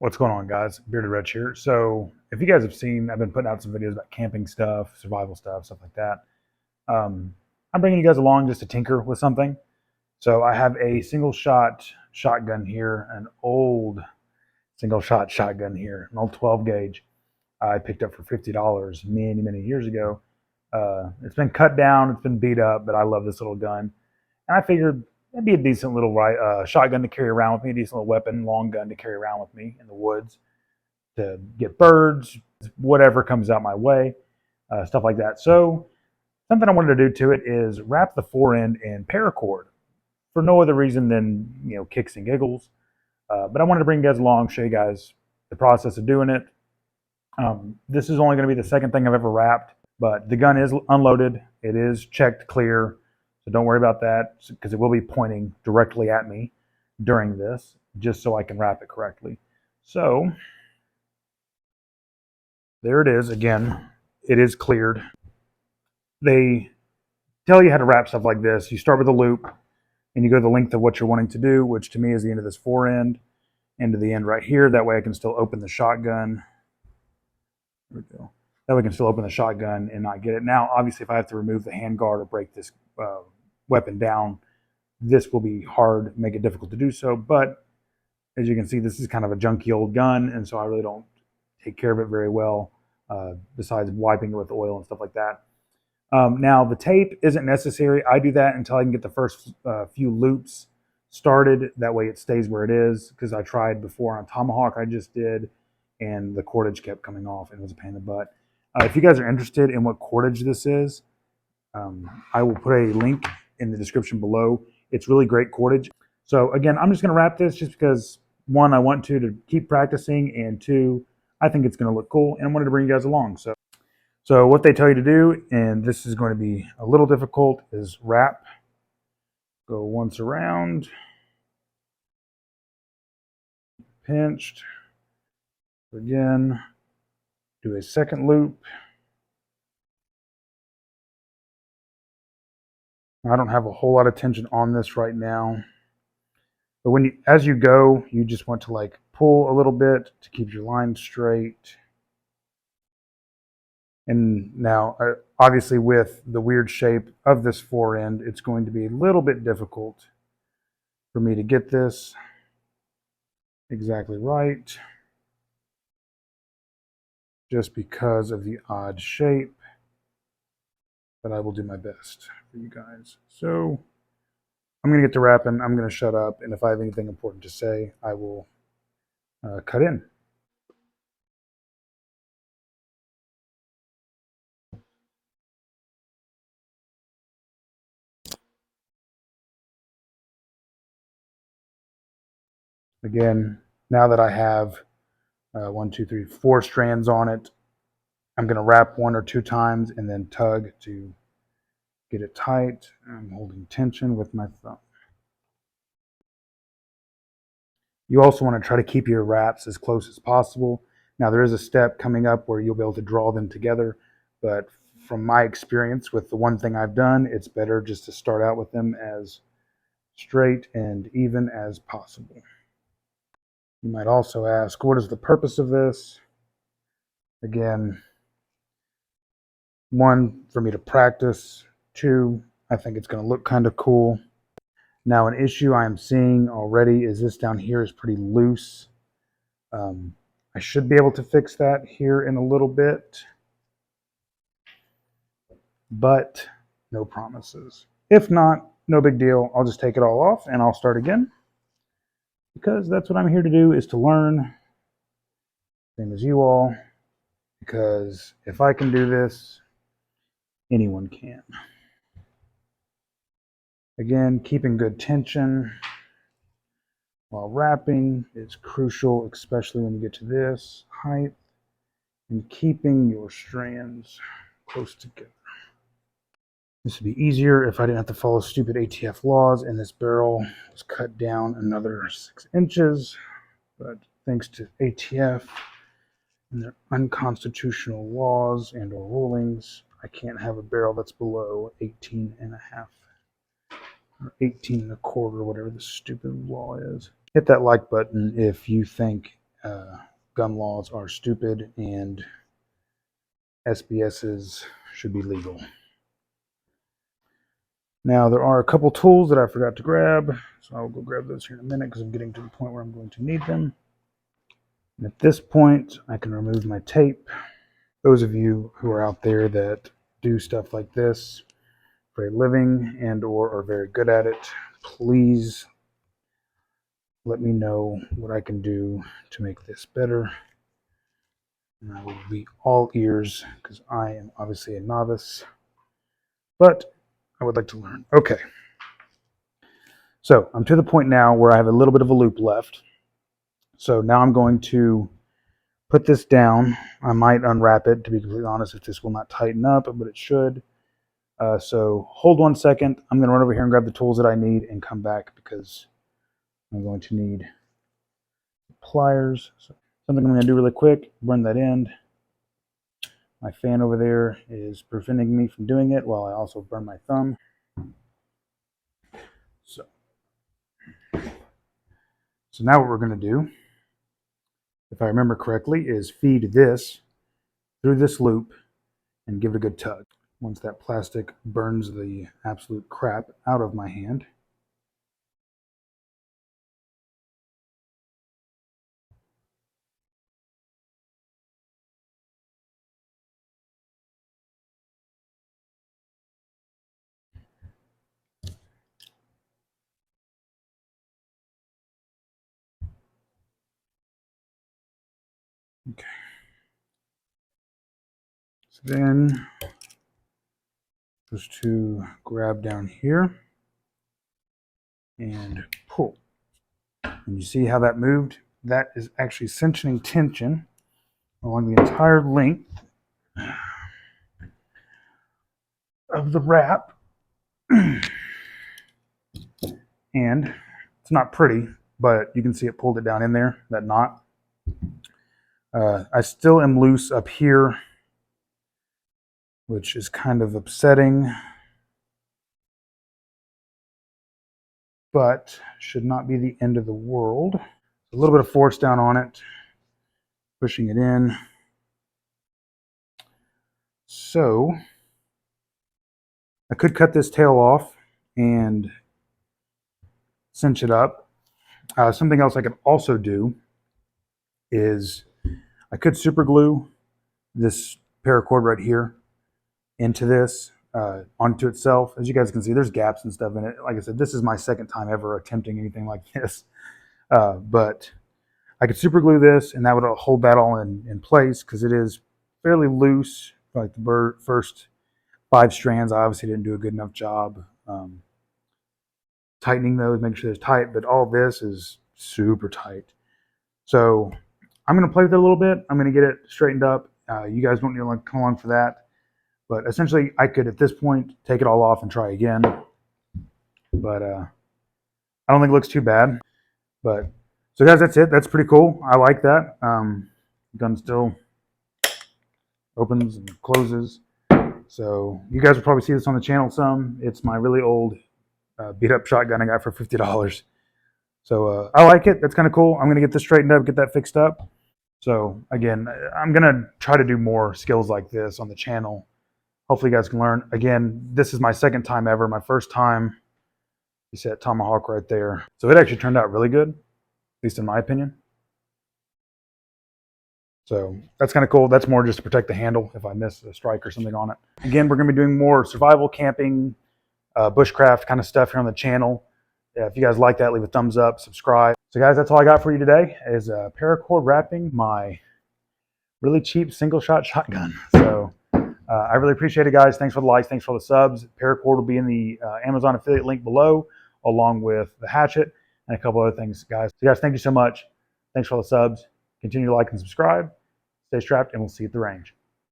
What's going on, guys? Bearded Rich here. So, if you guys have seen, I've been putting out some videos about camping stuff, survival stuff like that. I'm bringing you guys along just to tinker with something. So, I have a single shot shotgun here, an old single shot shotgun here, an old 12 gauge I picked up for $50 many years ago. It's been cut down, it's been beat up, but I love this little gun. And I figured it'd be a decent little shotgun to carry around with me, a decent little weapon, long gun to carry around with me in the woods to get birds, whatever comes out my way, stuff like that. So something I wanted to do to it is wrap the forend in paracord for no other reason than kicks and giggles. But I wanted to bring you guys along, show you guys the process of doing it. This is only going to be the second thing I've ever wrapped, but the gun is unloaded. It is checked clear, so don't worry about that because it will be pointing directly at me during this, just so I can wrap it correctly. So there it is. Again, it is cleared. They tell you how to wrap stuff like this. You start with a loop and you go the length of what you're wanting to do, which to me is the end of this forend, end to the end right here. That way I can still open the shotgun. There we go. That way I can still open the shotgun and not get it. Now, obviously, if I have to remove the handguard or break this weapon down, this will be hard, make it difficult to do so. But as you can see, this is kind of a junky old gun, and so I really don't take care of it very well, besides wiping it with oil and stuff like that. Now, the tape isn't necessary. I do that until I can get the first few loops started. That way it stays where it is, because I tried before on a Tomahawk I just did, and the cordage kept coming off, and it was a pain in the butt. If you guys are interested in what cordage this is, I will put a link in the description below. It's really great cordage. So again, I'm just going to wrap this just because, one, I want to keep practicing, and two, I think it's going to look cool, and I wanted to bring you guys along. So what they tell you to do, and this is going to be a little difficult, is wrap. Go once around, pinched. Again, do a second loop. I don't have a whole lot of tension on this right now, but as you go, you just want to like pull a little bit to keep your line straight. And now, obviously, with the weird shape of this forend, it's going to be a little bit difficult for me to get this exactly right, just because of the odd shape. But I will do my best for you guys. So I'm going to get to wrapping. I'm going to shut up, and if I have anything important to say, I will cut in. Again, now that I have 1, 2, 3, 4 strands on it, I'm going to wrap 1 or 2 times and then tug to get it tight. I'm holding tension with my thumb. You also want to try to keep your wraps as close as possible. Now, there is a step coming up where you'll be able to draw them together, but from my experience with the one thing I've done, it's better just to start out with them as straight and even as possible. You might also ask, what is the purpose of this? Again, 1, for me to practice. 2, I think it's going to look kind of cool. Now, an issue I'm seeing already is this down here is pretty loose. I should be able to fix that here in a little bit, but no promises. If not, no big deal. I'll just take it all off and I'll start again, because that's what I'm here to do, is to learn, same as you all, because if I can do this, anyone can. Again, keeping good tension while wrapping is crucial, especially when you get to this height, and keeping your strands close together. This would be easier if I didn't have to follow stupid ATF laws, and this barrel was cut down another 6 inches, but thanks to ATF and their unconstitutional laws and or rulings, I can't have a barrel that's below 18.5 or 18 1/4, whatever the stupid law is. Hit that like button if you think gun laws are stupid and SBSs should be legal. Now, there are a couple tools that I forgot to grab, so I'll go grab those here in a minute because I'm getting to the point where I'm going to need them. And at this point, I can remove my tape. Those of you who are out there that do stuff like this for a living and or are very good at it, please let me know what I can do to make this better. And I will be all ears because I am obviously a novice, but I would like to learn. Okay. So I'm to the point now where I have a little bit of a loop left. So now I'm going to put this down. I might unwrap it, to be completely honest, if this will not tighten up, but it should. So hold 1 second. I'm going to run over here and grab the tools that I need and come back because I'm going to need pliers. So something I'm going to do really quick, burn that end. My fan over there is preventing me from doing it while I also burn my thumb. So now what we're going to do, if I remember correctly, is feed this through this loop and give it a good tug. Once that plastic burns the absolute crap out of my hand, okay. So then just to grab down here and pull. And you see how that moved? That is actually cinching tension along the entire length of the wrap. And it's not pretty, but you can see it pulled it down in there, that knot. I still am loose up here, which is kind of upsetting, but should not be the end of the world. A little bit of force down on it, pushing it in. So I could cut this tail off and cinch it up. Something else I could also do is I could super glue this paracord right here into this, onto itself. As you guys can see, there's gaps and stuff in it. Like I said, this is my second time ever attempting anything like this. But I could super glue this and that would hold that all in place because it is fairly loose. Like the first 5 strands, I obviously didn't do a good enough job tightening those, making sure they're tight, but all this is super tight. So I'm going to play with it a little bit. I'm going to get it straightened up. You guys don't need to come along for that. But essentially, I could, at this point, take it all off and try again. But I don't think it looks too bad. But so guys, that's it. That's pretty cool. I like that. Gun still opens and closes. So you guys will probably see this on the channel some. It's my really old beat up shotgun I got for $50. So I like it. That's kind of cool. I'm going to get this straightened up, get that fixed up. So again, I'm going to try to do more skills like this on the channel. Hopefully you guys can learn. Again, this is my second time ever. My first time, you see that tomahawk right there. So it actually turned out really good, at least in my opinion. So that's kind of cool. That's more just to protect the handle if I miss a strike or something on it. Again, we're going to be doing more survival, camping, bushcraft kind of stuff here on the channel. If you guys like that, leave a thumbs up, subscribe. So guys, that's all I got for you today is paracord wrapping my really cheap single shot shotgun. So I really appreciate it, guys. Thanks for the likes. Thanks for the subs. Paracord will be in the Amazon affiliate link below, along with the hatchet and a couple other things, guys. So guys, thank you so much. Thanks for all the subs. Continue to like and subscribe. Stay strapped, and we'll see you at the range.